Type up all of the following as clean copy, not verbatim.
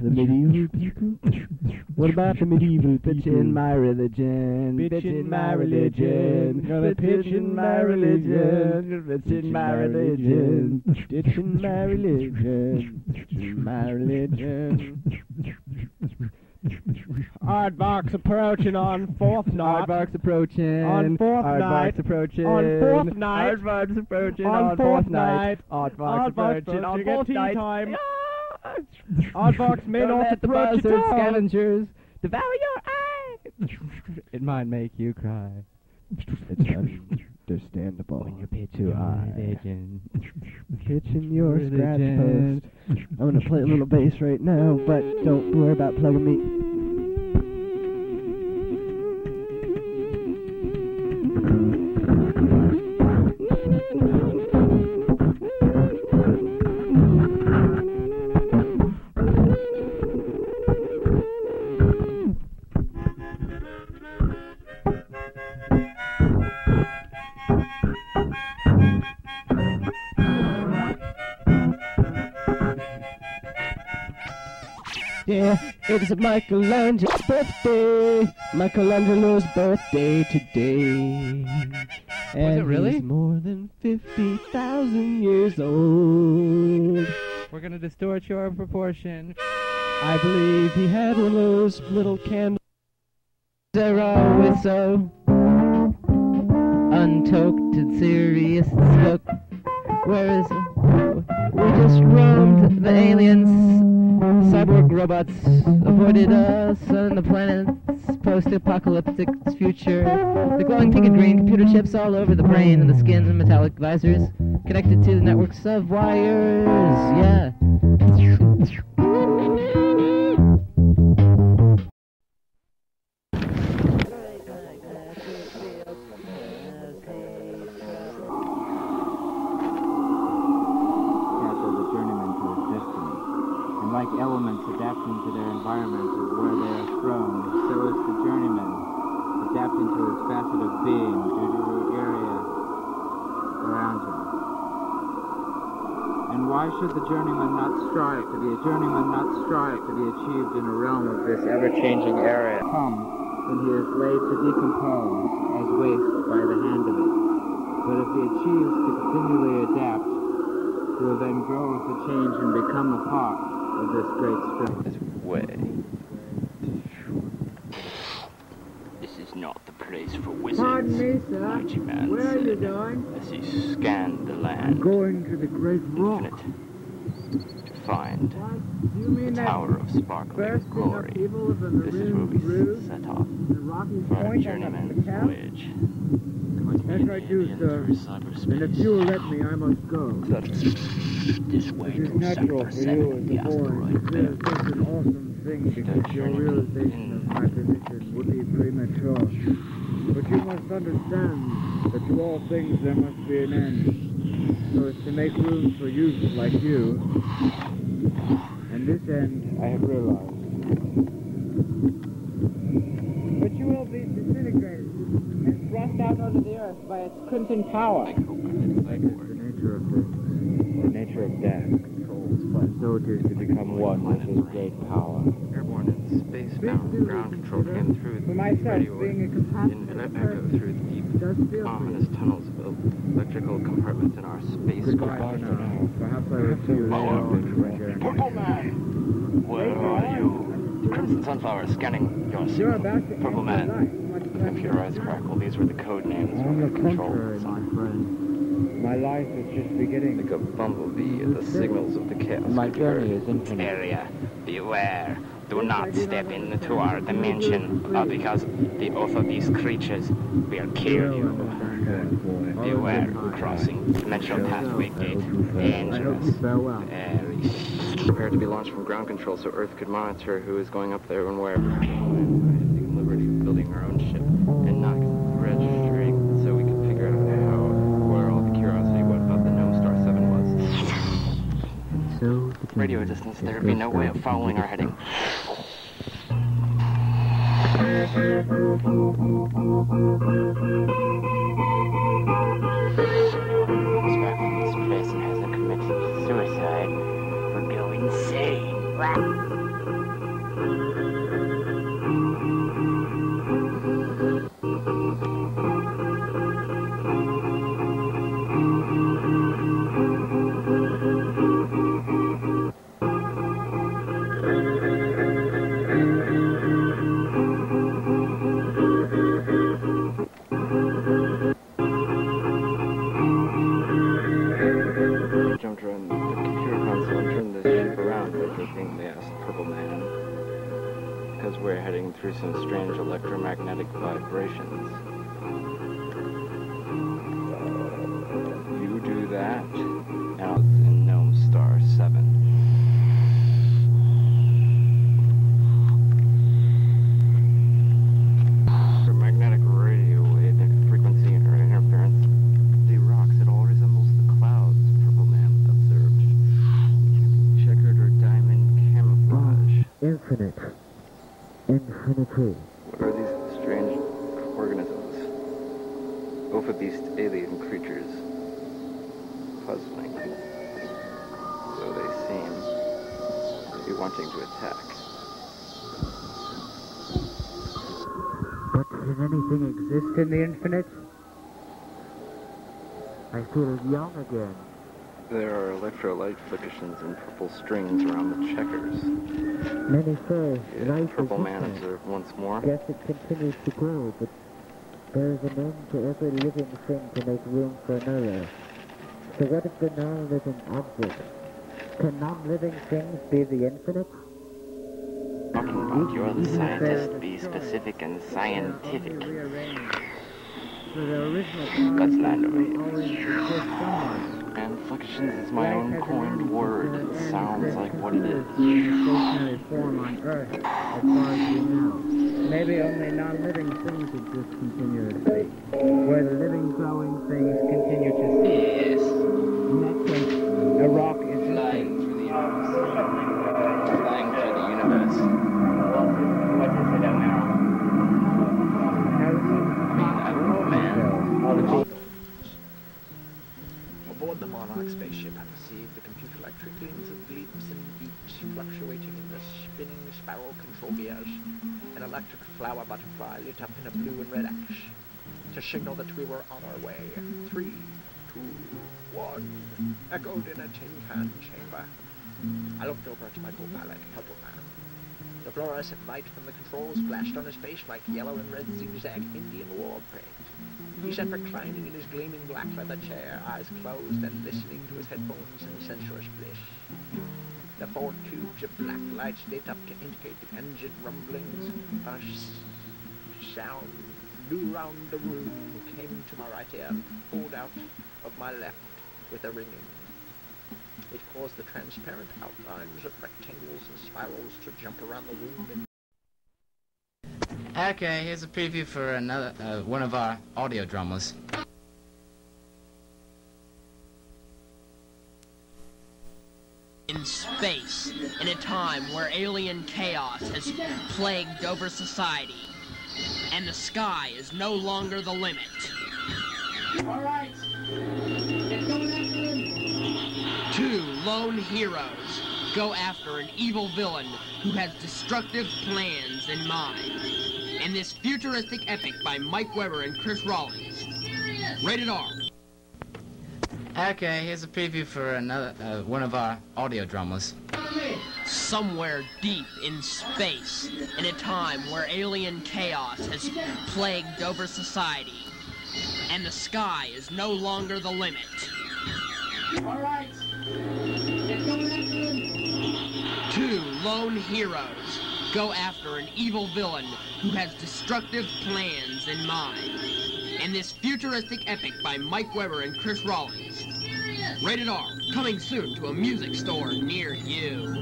The medieval people? What about the medieval people? Bitch in my religion, bitch in my religion, gonna pitch in my religion, bitch in my religion, bitch in my religion, my religion. Aardvark's approaching on fourth night. Aardvark's approaching. On fourth night. Aardvark's approaching. On fourth night. Aardvark's approaching. On fourth night. Aardvark's approaching. On fourth night. Time. Aardvark's men ought to the approach buzzard at all. scavengers devour your eye. It might make you cry. It's understandable when you pitch your religion. Pitching your scratch post. I'm gonna play a little bass right now, but don't worry about plugging me. Yeah, it's Michelangelo's birthday. Michelangelo's birthday today. And it really? He's more than 50,000 years old. We're gonna distort your proportion. I believe he had one of those little candles. They're always so untoked and serious. Look, where is it? We just roamed the aliens. Cyborg robots avoided us on the planet's post-apocalyptic future. The glowing pink and green computer chips all over the brain and the skin and metallic visors connected to the networks of wires. Yeah. Like elements adapting to their environment is where they are thrown, so is the journeyman adapting to his facet of being due to the area Why should the journeyman not strive to be a journeyman not strive to be achieved in a realm of this ever-changing area? Come, when he is laid to decompose as waste by the hand of it. But if he achieves to continually adapt, he will then grow with the change and become a part of this great spirit. This way. This is not the place for wizards. Pardon me, sir. Mighty man Where are you said, going? as he scanned the land. I'm going to the Great Rock. Infinite. To find What? Do you mean the that Tower of Sparkling bursting Glory. upheaval of the This is where we Maroon set off the rocky for our point on journeyman's the cap? voyage. Towards That's me right, and too, the sir. through cyberspace. And if you will let me, I must go. This way It is through natural Sector for 7 you of as the a boy asteroid to feel belt. such an awesome thing because your realization of my position would be premature. But you must understand that to all things there must be an end, so as to make room for youth like you. And this end I have realized. But you will be disintegrated and thrust out under the earth by its crimson power. It's the nature of things, the nature of death. So it is to become one with his great power. Airborne and space-bound ground control came through For myself, radio being a in compassionate echo person, through the deep, Does feel ominous tunnels of electrical compartments in our space goodbye car. for now. Perhaps I will see you later on in my journey. Purple Man! Where are you? The Crimson Sunflower is scanning your You're signal. about to Purple end your Man. life. Much The less computerized crackle, these were the code names for On the the control contrary, my sign. friend, my life is just beginning. Like a bumblebee at the signals of the chaos. My could be heard. journey is infinite. Area, beware. Do not step into our dimension, because the oath of these creatures will kill you. Beware crossing dimensional pathway gate. Dangerous. Farewell. Very. Prepare to be launched from ground control so Earth could monitor who is going up there and where. I had taken liberty of building our own ship and not registering so we could figure out how, where all the curiosity what about the gnome star 7 was. So, Radio distance, there would be no way of following our heading. This person hasn't committed suicide or go insane. Jumped around the computer console and turned the ship around by taking the Purple Man, because we're heading through some strange electromagnetic vibrations. You do that, now it's in Gnome Star 7. For magnetic radio wave frequency or interference, the rocks, it all resembles the clouds Purple Man observed. Checkered or diamond camouflage. infinite. Infinity. What are these strange organisms? Beast alien creatures. Puzzling. So they seem to be wanting to attack. But can anything exist in the infinite? I feel young again. There are electrolyte flickerations and purple strings around the checkers. Many say life Purple is Man infinite. observed once more. Guess it continues to grow, but there is an end to every living thing to make room for another. So what if the non-living object? Can non-living things be the infinite? Talking about you're the scientist, be specific and scientific. Let's land over here. And fluctuations is my own coined word. It sounds like what it is. Stationary form on Earth, as far as we know. Maybe only non-living things exist continuously, where the living, growing things continue to see. Yes. In that case, a rock is Flying through the universe. Flying through the universe. What is it, O'Mara? I don't know, man. Aboard the monarch spaceship, I perceived the computer-like tricklings of bleeps and beeps fluctuating in the spinning spiral control gears. An electric flower butterfly lit up in a blue and red ash to signal that we were on our way. 3, 2, 1, echoed in a tin-can chamber. I looked over at my co-pilot, Purple Man. The fluorescent light from the controls flashed on his face like yellow and red zigzag Indian war paint. He sat reclining in his gleaming black leather chair, eyes closed and listening to his headphones in sensuous bliss. The 4 tubes of black lights lit up to indicate the engine rumblings. A sound flew round the room, came to my right ear, pulled out of my left with a ringing. It caused the transparent outlines of rectangles and spirals to jump around the room. Okay, here's a preview for another one of our audio dramas. In space, in a time where alien chaos has plagued over society, and the sky is no longer the limit. All right, get going after him. 2 lone heroes go after an evil villain who has destructive plans in mind. In this futuristic epic by Mike Webber and Chris Rollins. Rated R. Okay, here's a preview for another one of our audio dramas. Somewhere deep in space, in a time where alien chaos has plagued over society, and the sky is no longer the limit. All right, get going after him. 2 lone heroes go after an evil villain who has destructive plans in mind. In this futuristic epic by Mike Webber and Chris Rollins. Rated R, coming soon to a music store near you.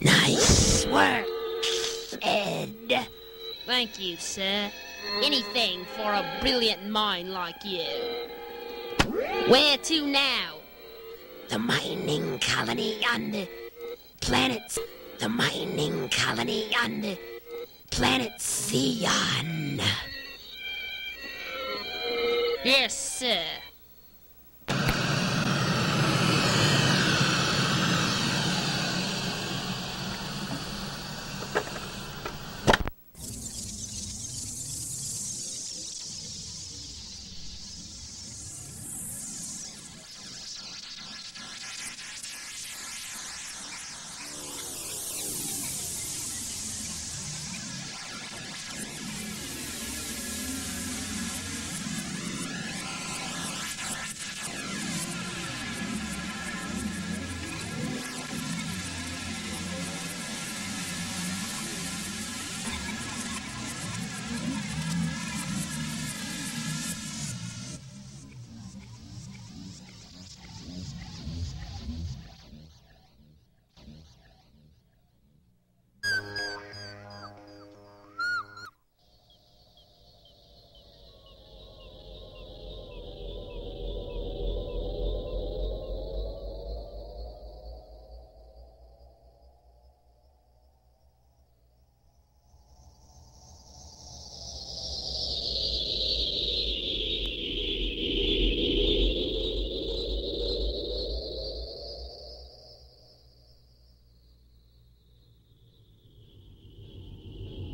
Nice work, Ed. Thank you, sir. Anything for a brilliant mind like you. Where to now? The mining colony on the planet. The mining colony on the planet Zion. Yes, sir.